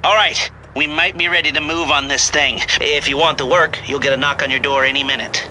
All right, we might be ready to move on this thing. If you want the work, you'll get a knock on your door any minute.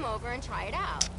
Over and try it out.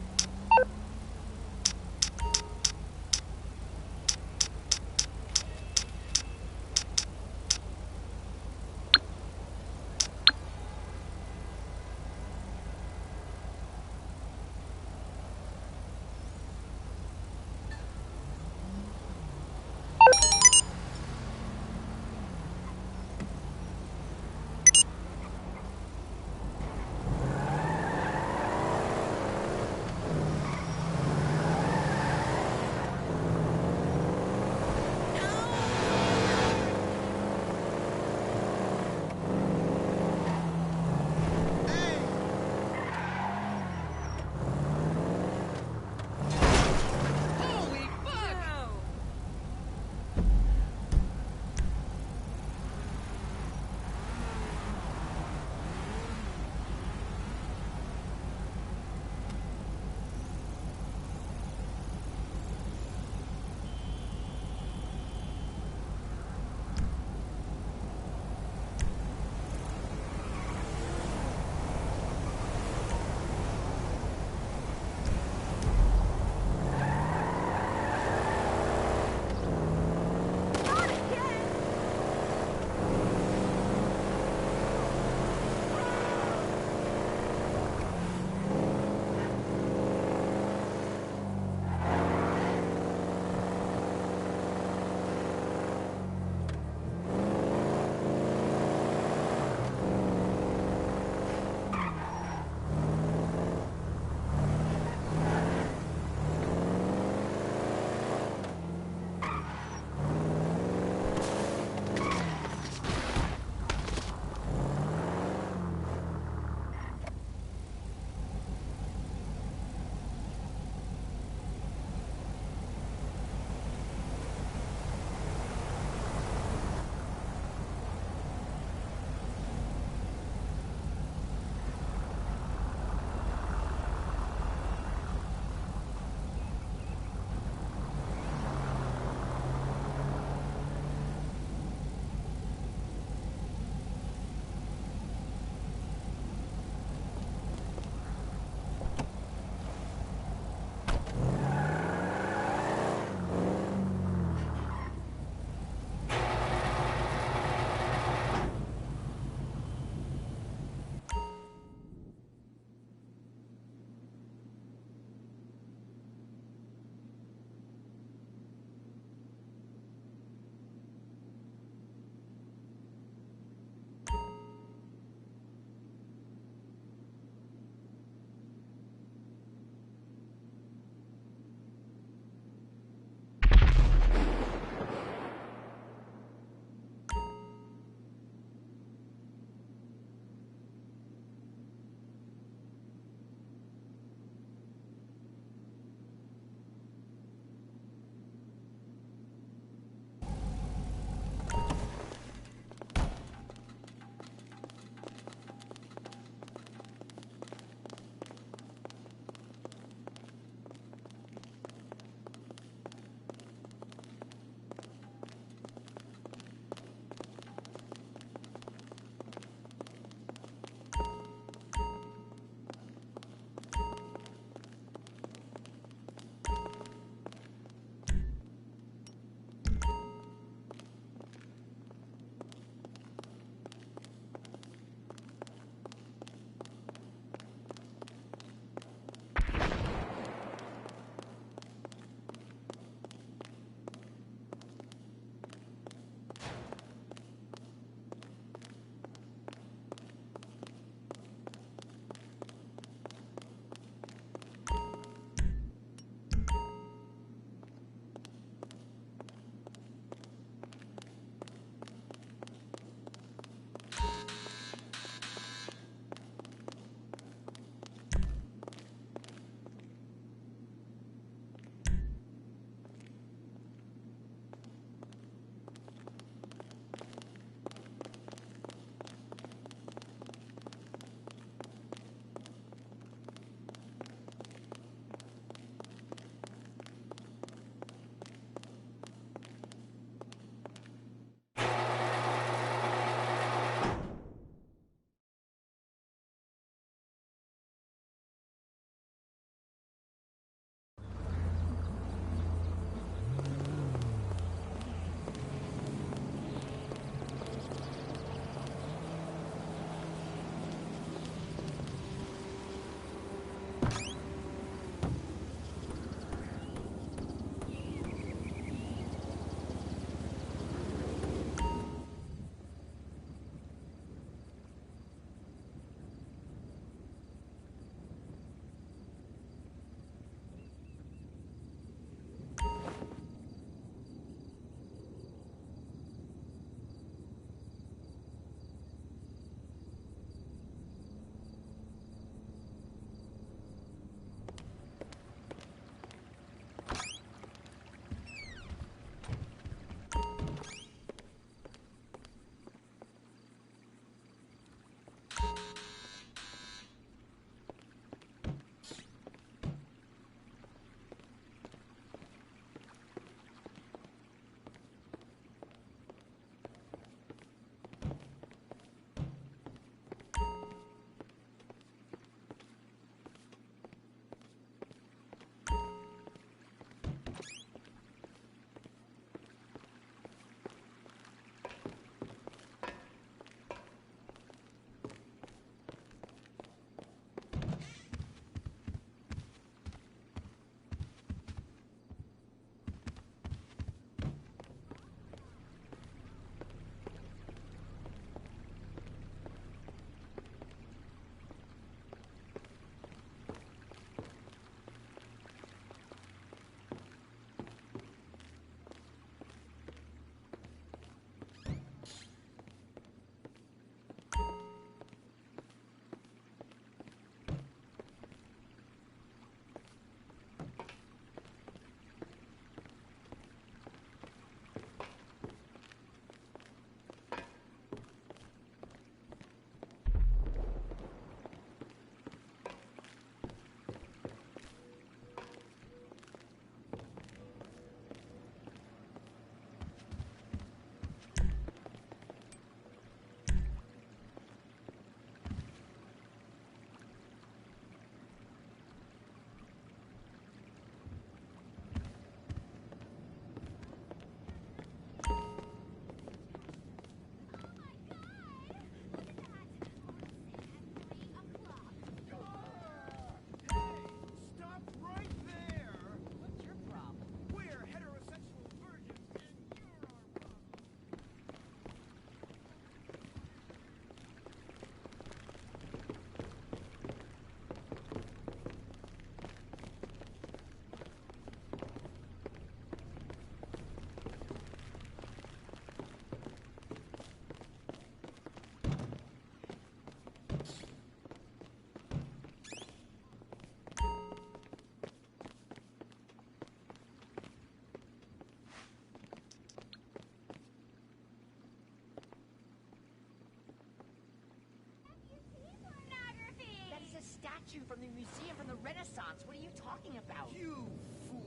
Renaissance. What are you talking about? You fool.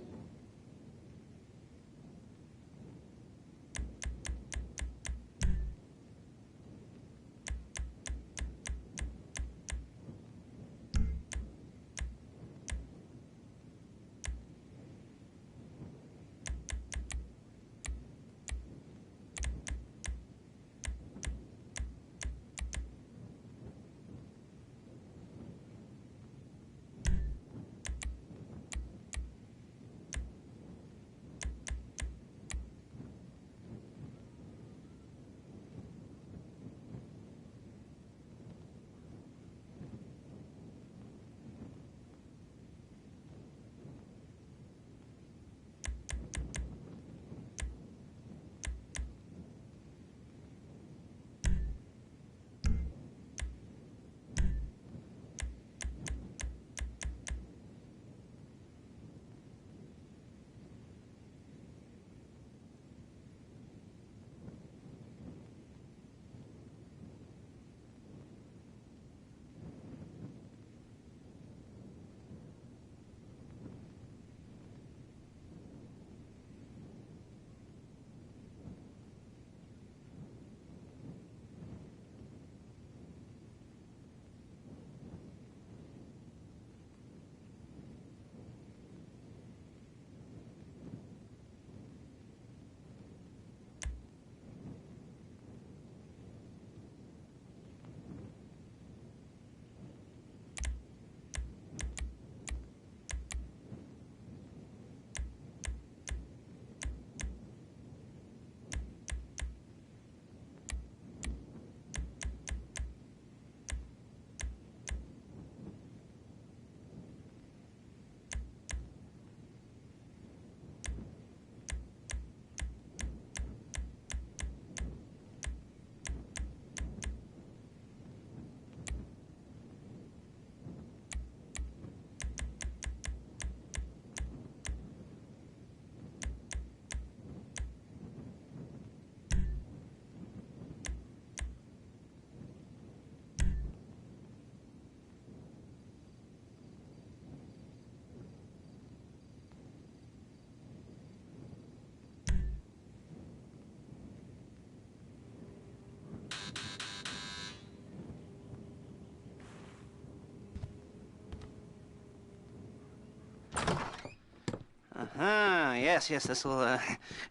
Yes, this will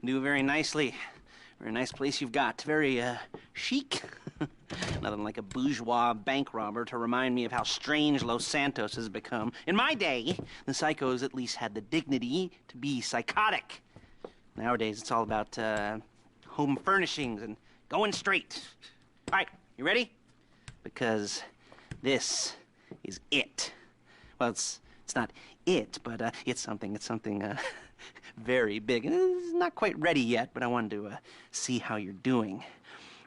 do very nicely. Very nice place you've got. Very chic. Nothing like a bourgeois bank robber to remind me of how strange Los Santos has become. In my day, the psychos at least had the dignity to be psychotic. Nowadays, it's all about home furnishings and going straight. All right, you ready? Because this is it. Well, it's not it, but it's something very big. And it's not quite ready yet, but I wanted to see how you're doing.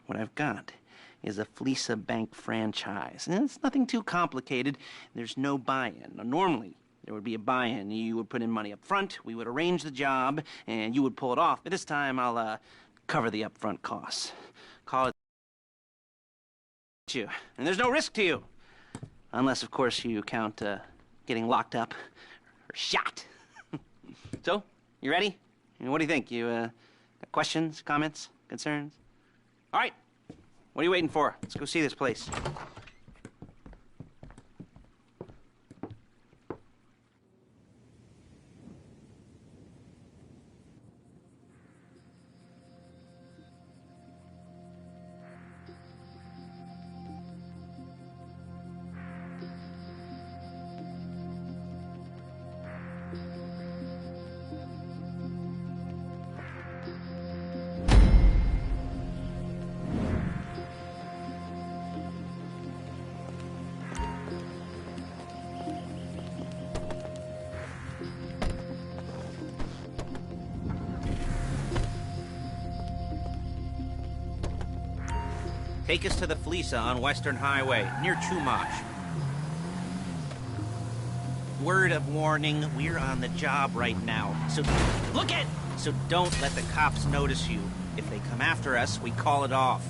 What I've got is a Fleeca Bank franchise. And it's nothing too complicated. There's no buy-in. Now, normally, there would be a buy-in. You would put in money up front, we would arrange the job, and you would pull it off. But this time, I'll cover the upfront costs. Call it you. And there's no risk to you. Unless, of course, you count getting locked up or shot. So, you ready? What do you think? You got questions, comments, concerns? All right. What are you waiting for? Let's go see this place. Take us to the Fleeca on Western Highway, near Chumash. Word of warning, we're on the job right now. So, look it! So don't let the cops notice you. If they come after us, we call it off.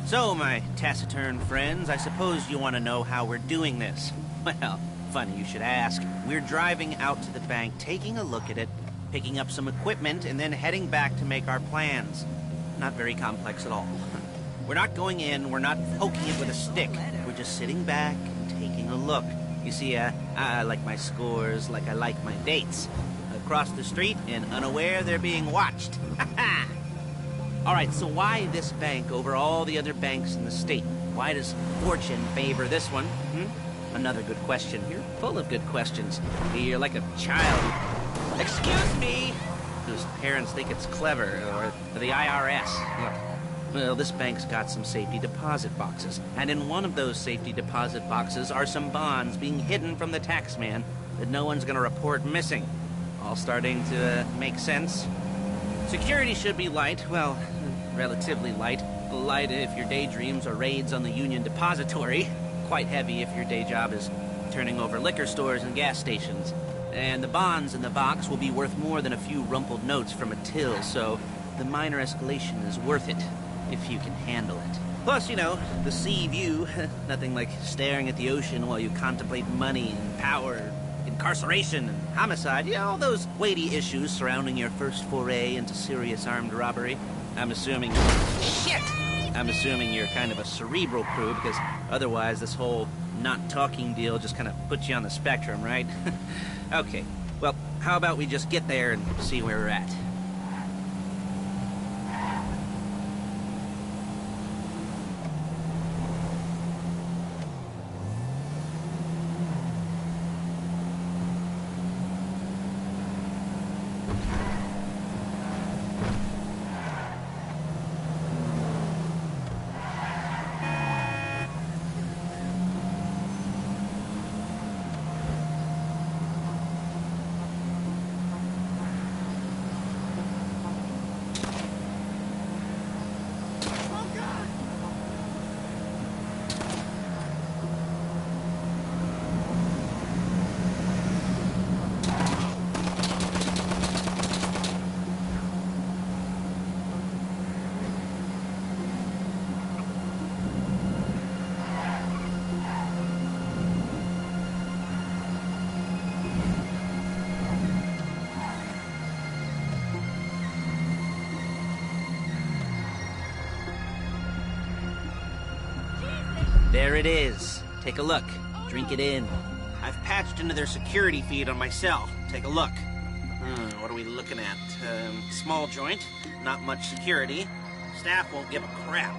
So, my taciturn friends, I suppose you want to know how we're doing this. Well, Funny you should ask. We're driving out to the bank, taking a look at it, picking up some equipment, and then heading back to make our plans. Not very complex at all. We're not going in, we're not poking it with a stick. We're just sitting back and taking a look. You see, I like my scores like I like my dates. Across the street and unaware they're being watched. All right, so why this bank over all the other banks in the state? Why does fortune favor this one? Another good question. You're full of good questions. You're like a child. Excuse me! Whose parents think it's clever, or the IRS. Well, this bank's got some safety deposit boxes, and in one of those safety deposit boxes are some bonds being hidden from the taxman that no one's gonna report missing. All starting to make sense? Security should be light, well, relatively light. Light if your daydreams are raids on the Union Depository. Quite heavy if your day job is turning over liquor stores and gas stations. And the bonds in the box will be worth more than a few rumpled notes from a till, so the minor escalation is worth it, if you can handle it. Plus, you know, the sea view, nothing like staring at the ocean while you contemplate money and power, incarceration and homicide, you know, all those weighty issues surrounding your first foray into serious armed robbery. I'm assuming... Shit! I'm assuming you're kind of a cerebral crew, because otherwise this whole not talking deal just kind of puts you on the spectrum, right? Okay, well, how about we just get there and see where we're at? There it is. Take a look. Drink it in. I've patched into their security feed on my cell. Take a look. What are we looking at? Small joint, not much security. Staff won't give a crap,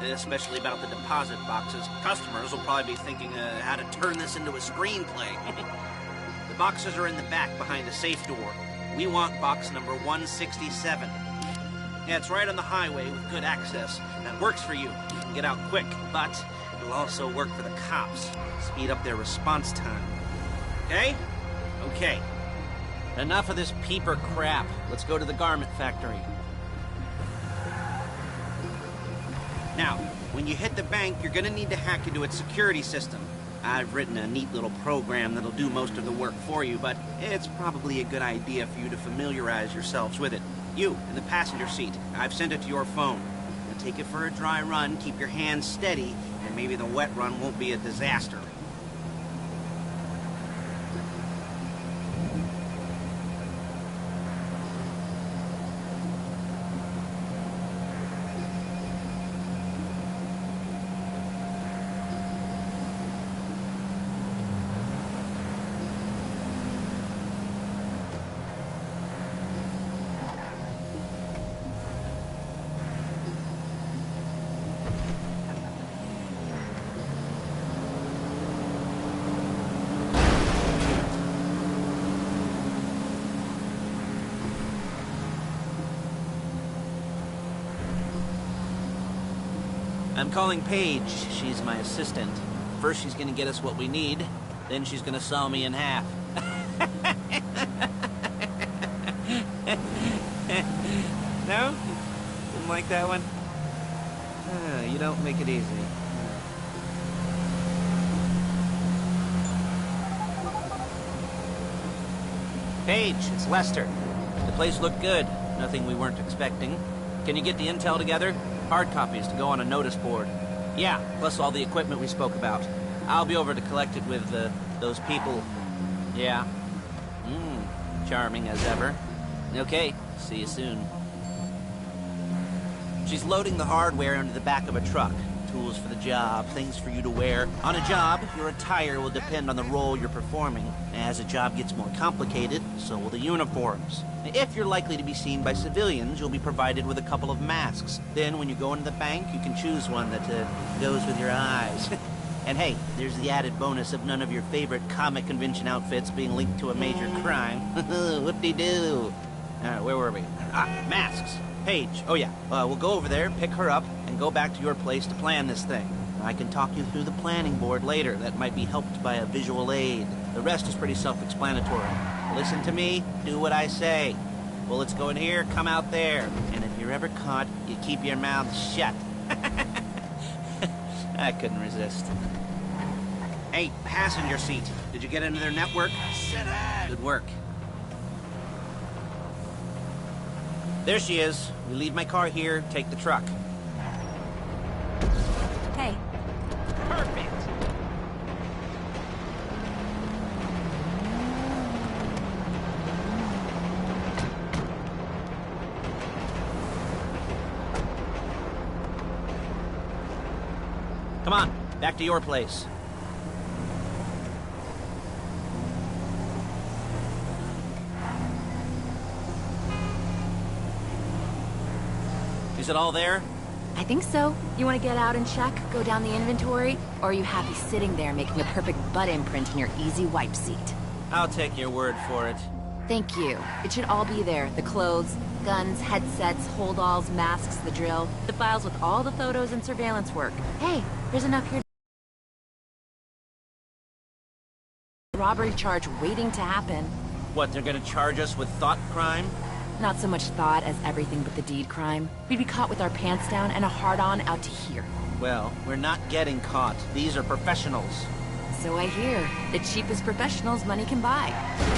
especially about the deposit boxes. Customers will probably be thinking how to turn this into a screenplay. The boxes are in the back behind a safe door. We want box number 167. Yeah, it's right on the highway with good access. That works for you. You can get out quick, but it'll also work for the cops. Speed up their response time. Okay? Okay. Enough of this peeper crap. Let's go to the garment factory. Now, when you hit the bank, you're gonna need to hack into its security system. I've written a neat little program that'll do most of the work for you, but it's probably a good idea for you to familiarize yourselves with it. You, in the passenger seat, I've sent it to your phone. Now take it for a dry run, keep your hands steady, and maybe the wet run won't be a disaster. I'm calling Paige. She's my assistant. First she's gonna get us what we need, then she's gonna saw me in half. No? Didn't like that one? You don't make it easy. Paige, it's Lester. The place looked good. Nothing we weren't expecting. Can you get the intel together? Hard copies to go on a notice board. Yeah, plus all the equipment we spoke about. I'll be over to collect it with those people. Yeah. Charming as ever. Okay, see you soon. She's loading the hardware into the back of a truck. Tools for the job, things for you to wear. On a job, your attire will depend on the role you're performing. As the job gets more complicated, so will the uniforms. If you're likely to be seen by civilians, you'll be provided with a couple of masks. Then, when you go into the bank, you can choose one that goes with your eyes. And hey, there's the added bonus of none of your favorite comic convention outfits being linked to a major crime. Whoop-de-doo. Where were we? Masks. Paige. Oh, yeah. We'll go over there, pick her up, and go back to your place to plan this thing. I can talk you through the planning board later. That might be helped by a visual aid. The rest is pretty self-explanatory. Listen to me, do what I say. Bullets go in here, come out there. And if you're ever caught, you keep your mouth shut. I couldn't resist. Hey, passenger seat. Did you get into their network? Sit down! Good work. There she is. We leave my car here, take the truck. Hey. Perfect! Come on, back to your place. Is it all there? I think so. You want to get out and check? Go down the inventory? Or are you happy sitting there making a perfect butt imprint in your easy wipe seat? I'll take your word for it. Thank you. It should all be there. The clothes, guns, headsets, holdalls, masks, the drill. The files with all the photos and surveillance work. Hey, there's enough here. Robbery charge waiting to happen. What, they're gonna charge us with thought crime? Not so much thought as everything but the deed crime. We'd be caught with our pants down and a hard-on out to here. Well, we're not getting caught. These are professionals. So I hear. The cheapest professionals money can buy.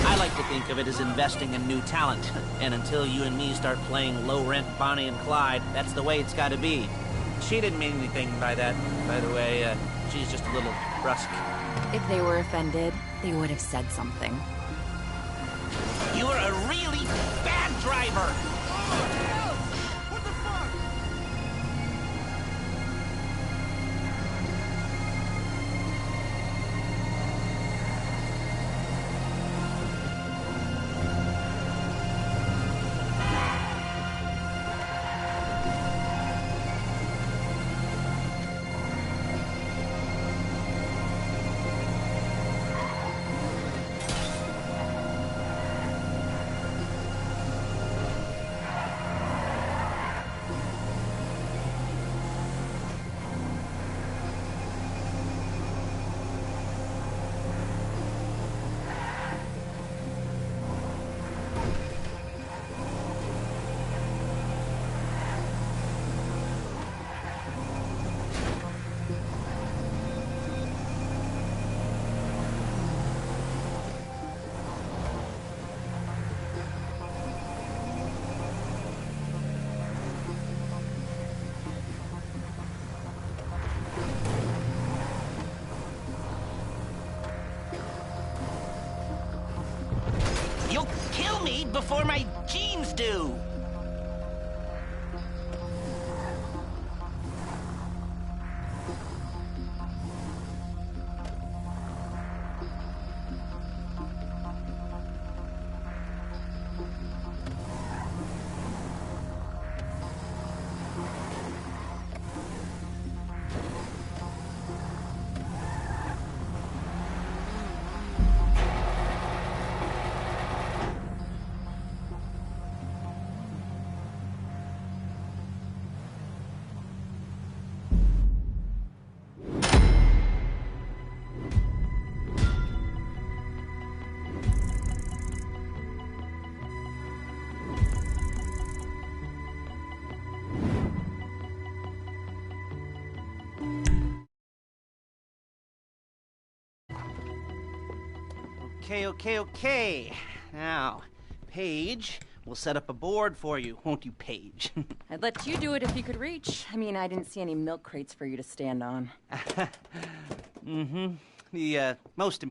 I like to think of it as investing in new talent. And until you and me start playing low-rent Bonnie and Clyde, that's the way it's gotta be. She didn't mean anything by that, by the way. She's just a little brusque. If they were offended, they would have said something. You're a really bad driver! What the fuck? You'll kill me before my jeans do! Okay. Now, Paige, we'll set up a board for you, won't you, Paige? I'd let you do it if you could reach. I mean, I didn't see any milk crates for you to stand on. The most